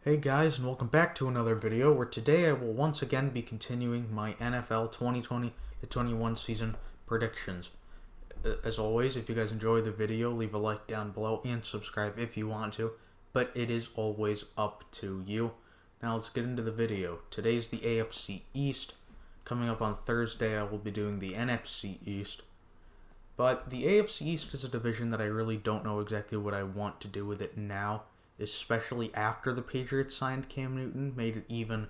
Hey guys, and welcome back to another video where today I will once again be continuing my NFL 2020-21 season predictions. As always, if you guys enjoy the video, leave a like down below and subscribe if you want to, but it is always up to you. Now let's get into the video. Today's the AFC East. Coming up on Thursday, I will be doing the NFC East. But the AFC East is a division that I really don't know exactly what I want to do with it now, especially after the Patriots signed Cam Newton, made it even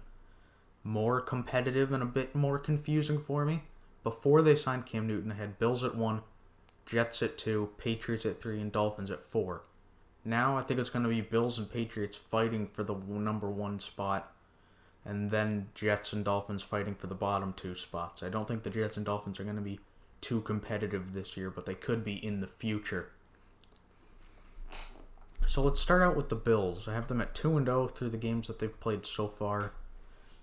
more competitive and a bit more confusing for me. Before they signed Cam Newton, I had Bills at 1, Jets at 2, Patriots at 3, and Dolphins at 4. Now I think it's going to be Bills and Patriots fighting for the number 1 spot, and then Jets and Dolphins fighting for the bottom 2 spots. I don't think the Jets and Dolphins are going to be too competitive this year, but they could be in the future. So let's start out with the Bills. I have them at 2-0 through the games that they've played so far.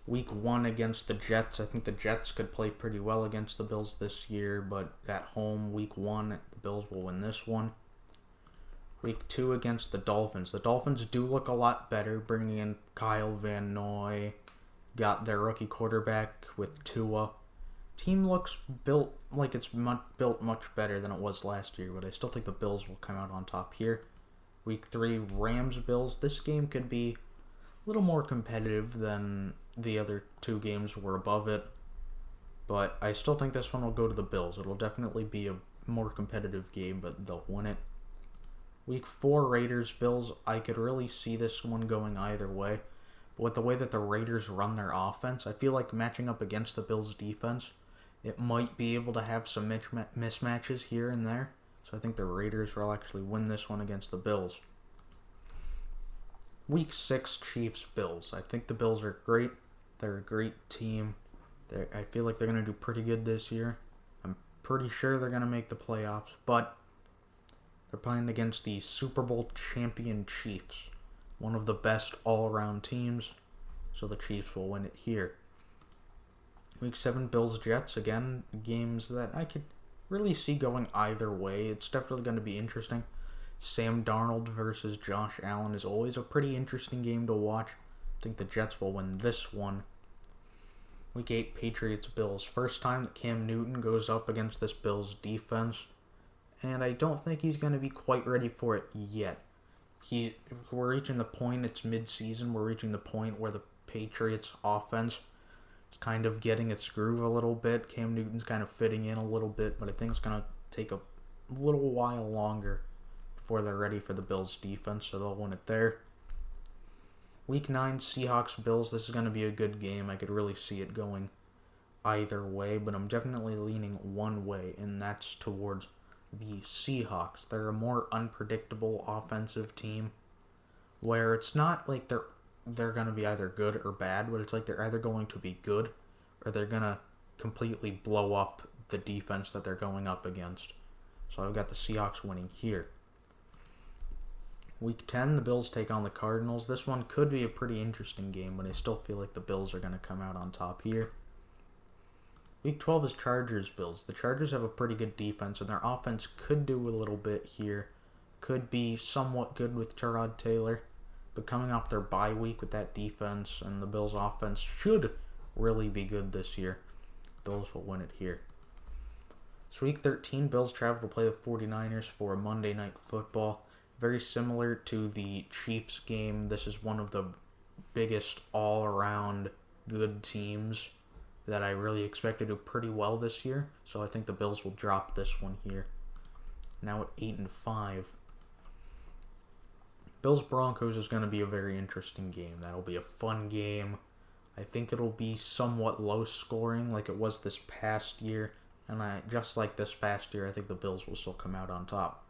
Week 1 against the Jets. I think the Jets could play pretty well against the Bills this year, but at home, Week 1, the Bills will win this one. Week 2 against the Dolphins. The Dolphins do look a lot better, bringing in Kyle Van Noy. Got their rookie quarterback with Tua. Team looks built like it's built much better than it was last year, but I still think the Bills will come out on top here. Week 3, Rams-Bills. This game could be a little more competitive than the other 2 games were above it, but I still think this one will go to the Bills. It'll definitely be a more competitive game, but they'll win it. Week 4, Raiders-Bills. I could really see this one going either way, but with the way that the Raiders run their offense, I feel like matching up against the Bills' defense, it might be able to have some mismatches here and there. So I think the Raiders will actually win this one against the Bills. Week 6, Chiefs-Bills. I think the Bills are great. They're a great team. I feel like they're going to do pretty good this year. I'm pretty sure they're going to make the playoffs, but they're playing against the Super Bowl champion Chiefs, one of the best all-around teams, so the Chiefs will win it here. Week 7, Bills-Jets. Again, games that I could really see going either way. It's definitely going to be interesting. Sam Darnold versus Josh Allen is always a pretty interesting game to watch. I think the Jets will win this one. Week 8, Patriots-Bills. First time that Cam Newton goes up against this Bills defense, and I don't think he's going to be quite ready for it yet. We're reaching the point, it's mid-season, we're reaching the point where the Patriots offense kind of getting its groove a little bit. Cam Newton's kind of fitting in a little bit, but I think it's going to take a little while longer before they're ready for the Bills defense, so they'll win it there. Week 9, Seahawks Bills. This is going to be a good game. I could really see it going either way, but I'm definitely leaning one way, and that's towards the Seahawks. They're a more unpredictable offensive team where it's not like they're going to be either good or bad, but it's like they're either going to be good or they're going to completely blow up the defense that they're going up against. So I've got the Seahawks winning here. Week 10, the Bills take on the Cardinals. This one could be a pretty interesting game, but I still feel like the Bills are going to come out on top here. Week 12 is Chargers-Bills. The Chargers have a pretty good defense, and their offense could do a little bit here. Could be somewhat good with Tyrod Taylor. But coming off their bye week with that defense, and the Bills' offense should really be good this year. Bills will win it here. So Week 13, Bills travel to play the 49ers for Monday Night Football. Very similar to the Chiefs game. This is one of the biggest all-around good teams that I really expect to do pretty well this year. So I think the Bills will drop this one here. Now at 8-5. Bills-Broncos is going to be a very interesting game. That'll be a fun game. I think it'll be somewhat low-scoring like it was this past year. And just like this past year, I think the Bills will still come out on top.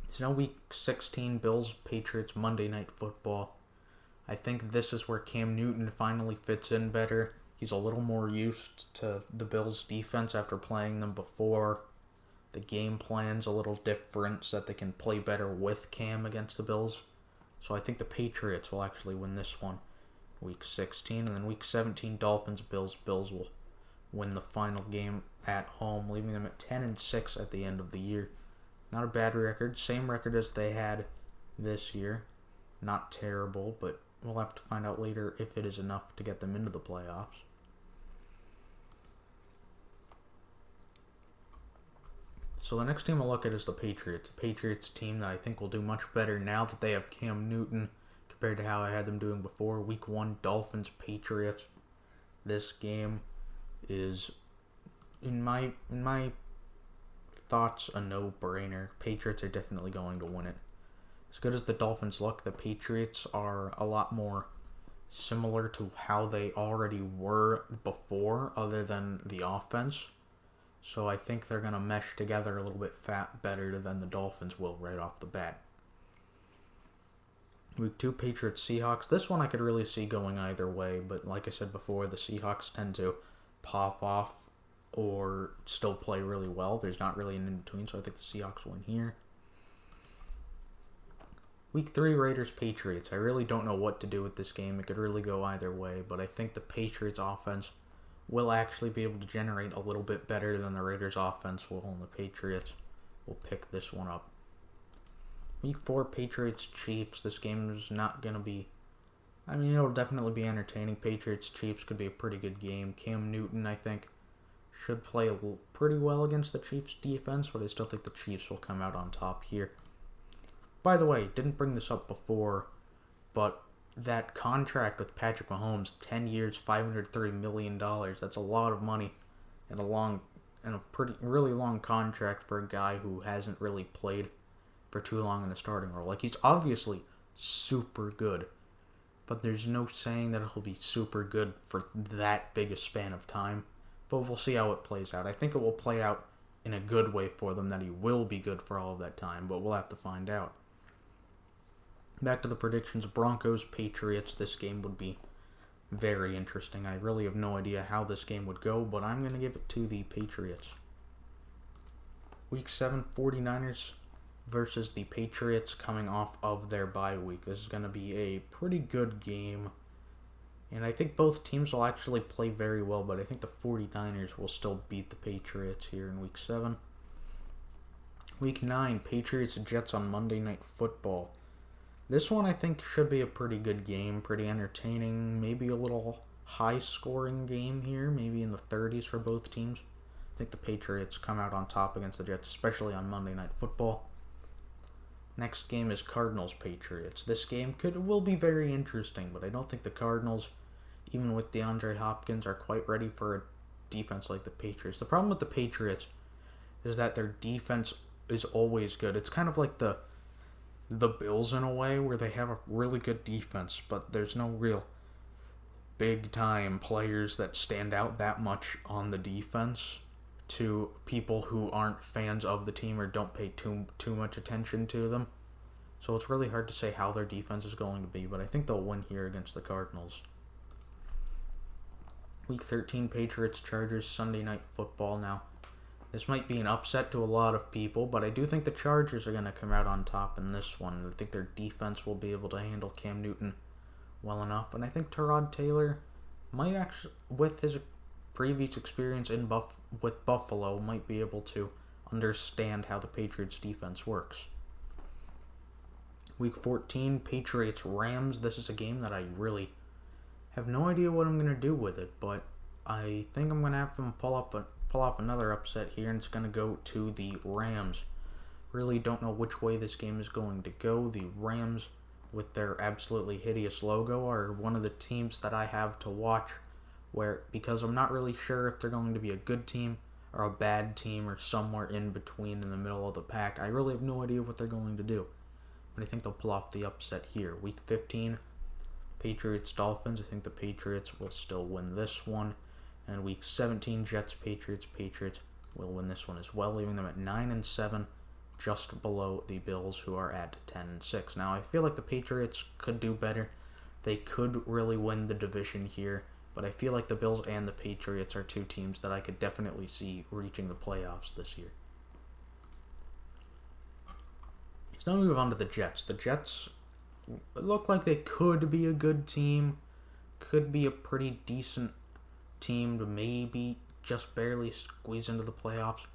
So now Week 16, Bills-Patriots Monday Night Football. I think this is where Cam Newton finally fits in better. He's a little more used to the Bills' defense after playing them before. The game plan's a little different so that they can play better with Cam against the Bills. So I think the Patriots will actually win this one. Week 16. And then Week 17, Dolphins-Bills. Bills will win the final game at home, leaving them at 10-6 at the end of the year. Not a bad record. Same record as they had this year. Not terrible, but we'll have to find out later if it is enough to get them into the playoffs. So the next team I'll look at is the Patriots. The Patriots team that I think will do much better now that they have Cam Newton compared to how I had them doing before. Week 1, Dolphins, Patriots. This game is, in my thoughts, a no-brainer. Patriots are definitely going to win it. As good as the Dolphins look, the Patriots are a lot more similar to how they already were before, other than the offense. So I think they're going to mesh together a little bit better than the Dolphins will right off the bat. Week 2, Patriots Seahawks. This one I could really see going either way, but like I said before, the Seahawks tend to pop off or still play really well. There's not really an in-between, so I think the Seahawks win here. Week 3, Raiders Patriots. I really don't know what to do with this game. It could really go either way, but I think the Patriots offense will actually be able to generate a little bit better than the Raiders offense will, and the Patriots will pick this one up. Week 4, Patriots Chiefs. This game is not going to be, it'll definitely be entertaining. Patriots Chiefs could be a pretty good game. Cam Newton, I think, should play pretty well against the Chiefs defense, but I still think the Chiefs will come out on top here. By the way, didn't bring this up before, but that contract with Patrick Mahomes, 10 years, $530 million, that's a lot of money and a really long contract for a guy who hasn't really played for too long in a starting role. Like, he's obviously super good, but there's no saying that he'll be super good for that big a span of time. But we'll see how it plays out. I think it will play out in a good way for them, that he will be good for all of that time, but we'll have to find out. Back to the predictions, Broncos, Patriots. This game would be very interesting. I really have no idea how this game would go, but I'm going to give it to the Patriots. Week 7, 49ers versus the Patriots coming off of their bye week. This is going to be a pretty good game, and I think both teams will actually play very well, but I think the 49ers will still beat the Patriots here in Week 7. Week 9, Patriots Jets on Monday Night Football. This one I think should be a pretty good game, pretty entertaining, maybe a little high-scoring game here, maybe in the 30s for both teams. I think the Patriots come out on top against the Jets, especially on Monday Night Football. Next game is Cardinals-Patriots. This game will be very interesting, but I don't think the Cardinals, even with DeAndre Hopkins, are quite ready for a defense like the Patriots. The problem with the Patriots is that their defense is always good. It's kind of like the Bills in a way, where they have a really good defense, but there's no real big-time players that stand out that much on the defense to people who aren't fans of the team or don't pay too much attention to them. So it's really hard to say how their defense is going to be, but I think they'll win here against the Cardinals. Week 13, Patriots Chargers, Sunday Night Football. Now, this might be an upset to a lot of people, but I do think the Chargers are going to come out on top in this one. I think their defense will be able to handle Cam Newton well enough, and I think Tyrod Taylor might actually, with his previous experience with Buffalo, might be able to understand how the Patriots defense works. Week 14, Patriots Rams. This is a game that I really have no idea what I'm going to do with it, but I think I'm going to have them pull off another upset here, and it's going to go to the Rams. Really don't know which way this game is going to go. The Rams, with their absolutely hideous logo, are one of the teams that I have to watch, because I'm not really sure if they're going to be a good team or a bad team or somewhere in between in the middle of the pack. I really have no idea what they're going to do, but I think they'll pull off the upset here. Week 15, Patriots Dolphins. I think the Patriots will still win this one. And Week 17, Jets Patriots. Patriots will win this one as well, leaving them at 9-7, just below the Bills, who are at 10-6. Now, I feel like the Patriots could do better. They could really win the division here, but I feel like the Bills and the Patriots are two teams that I could definitely see reaching the playoffs this year. So now we move on to the Jets. The Jets look like they could be a good team, could be a pretty decent team to maybe just barely squeeze into the playoffs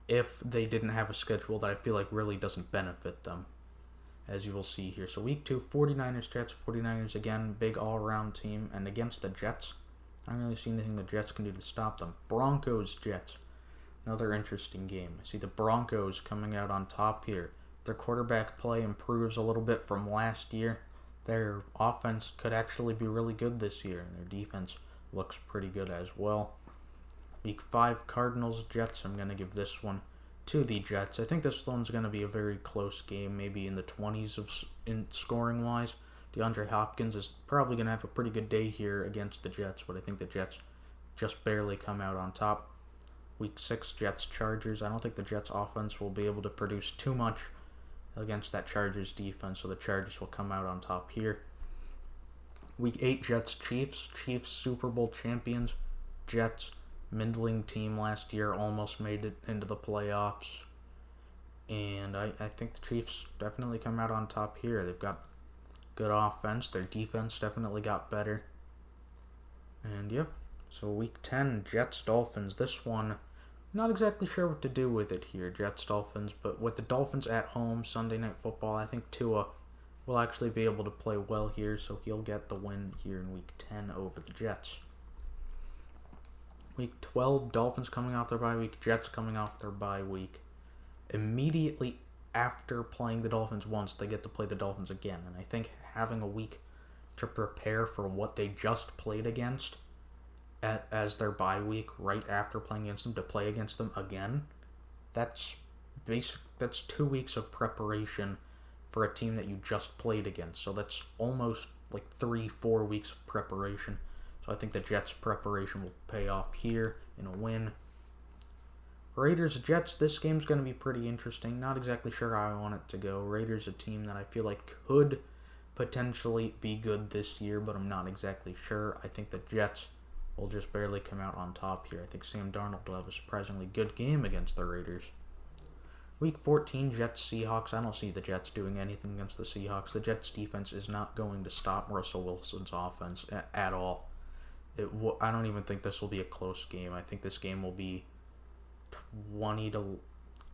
if they didn't have a schedule that I feel like really doesn't benefit them. as you will see here. So week 2, 49ers Jets. 49ers again, big all-around team, and against the Jets, I don't really see anything the Jets can do to stop them. Broncos Jets, another interesting game. I see the Broncos coming out on top here. Their quarterback play improves a little bit from last year. Their offense could actually be really good this year, and their defense looks pretty good as well. Week 5, Cardinals Jets. I'm going to give this one to the Jets. I think this one's going to be a very close game, maybe in the 20s in scoring wise. DeAndre Hopkins is probably going to have a pretty good day here against the Jets, but I think the Jets just barely come out on top. Week 6, Jets Chargers. I don't think the Jets offense will be able to produce too much against that Chargers defense, so the Chargers will come out on top here. Week 8, Jets Chiefs. Chiefs Super Bowl champions. Jets, middling team last year, almost made it into the playoffs. And I think the Chiefs definitely come out on top here. They've got good offense. Their defense definitely got better. And yeah, so week 10, Jets Dolphins. This one, not exactly sure what to do with it here, Jets Dolphins, but with the Dolphins at home, Sunday Night Football, I think Tua will actually be able to play well here, so he'll get the win here in week 10 over the Jets. Week 12, Dolphins coming off their bye week, Jets coming off their bye week. Immediately after playing the Dolphins once, they get to play the Dolphins again, and I think having a week to prepare for what they just played against as their bye week right after playing against them to play against them again, that's 2 weeks of preparation for a team that you just played against. So that's almost like 3-4 weeks of preparation. So I think the Jets' preparation will pay off here in a win. Raiders Jets, this game's going to be pretty interesting. Not exactly sure how I want it to go. Raiders a team that I feel like could potentially be good this year, but I'm not exactly sure. I think the Jets will just barely come out on top here. I think Sam Darnold will have a surprisingly good game against the Raiders. Week 14, Jets Seahawks. I don't see the Jets doing anything against the Seahawks. The Jets defense is not going to stop Russell Wilson's offense at all. I don't even think this will be a close game. I think this game will be 20 to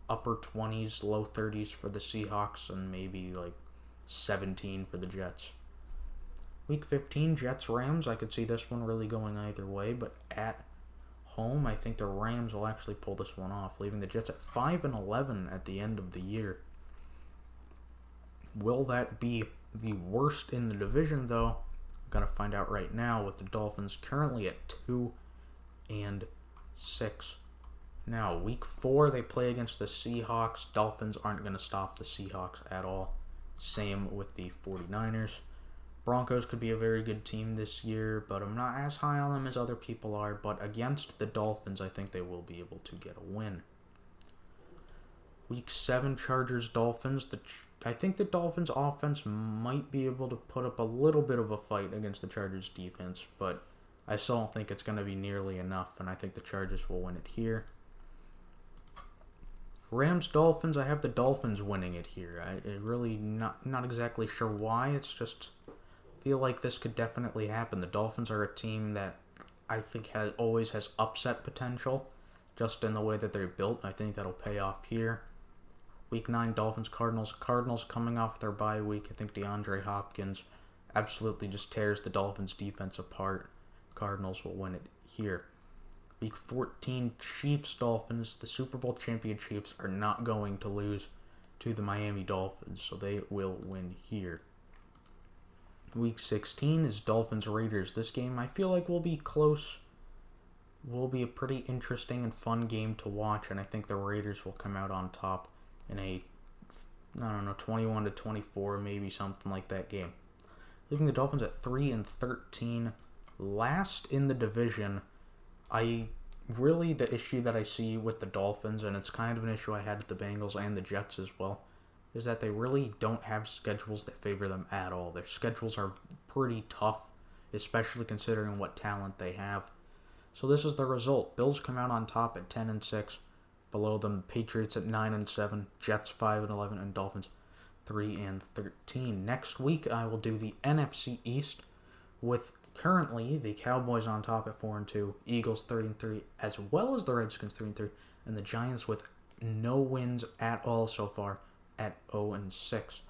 upper 20s, low 30s for the Seahawks, and maybe like 17 for the Jets. Week 15, Jets-Rams. I could see this one really going either way, but at home, I think the Rams will actually pull this one off, leaving the Jets at 5-11 at the end of the year. Will that be the worst in the division, though? I'm going to find out right now with the Dolphins currently at 2-6. Now, week 4, they play against the Seahawks. Dolphins aren't going to stop the Seahawks at all. Same with the 49ers. Broncos could be a very good team this year, but I'm not as high on them as other people are. But against the Dolphins, I think they will be able to get a win. Week 7, Chargers Dolphins. I think the Dolphins offense might be able to put up a little bit of a fight against the Chargers defense, but I still don't think it's going to be nearly enough, and I think the Chargers will win it here. Rams Dolphins. I have the Dolphins winning it here. I really not exactly sure why. It's just feel like this could definitely happen. The Dolphins are a team that I think always has upset potential, just in the way that they're built. I think that'll pay off here. Week 9, Dolphins Cardinals. Cardinals coming off their bye week. I think DeAndre Hopkins absolutely just tears the Dolphins defense apart. Cardinals will win it here. Week 14, Chiefs Dolphins. The Super Bowl champion Chiefs are not going to lose to the Miami Dolphins, so they will win here. Week 16 is Dolphins Raiders. This game I feel like will be close. Will be a pretty interesting and fun game to watch, and I think the Raiders will come out on top in a 21-24, maybe something like that game. Leaving the Dolphins at 3-13, last in the division. The issue that I see with the Dolphins, and it's kind of an issue I had with the Bengals and the Jets as well, is that they really don't have schedules that favor them at all. Their schedules are pretty tough, especially considering what talent they have. So this is the result. Bills come out on top at 10-6. Below them, Patriots at 9-7, Jets 5-11, and Dolphins 3-13. Next week, I will do the NFC East with currently the Cowboys on top at 4-2, Eagles 3-3, as well as the Redskins 3-3, and the Giants with no wins at all so far at 0-6.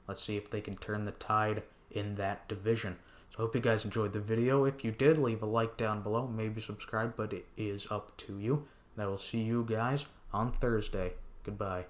Let's see if they can turn the tide in that division. So I hope you guys enjoyed the video. If you did, leave a like down below. Maybe subscribe, but it is up to you. And I will see you guys on Thursday. Goodbye.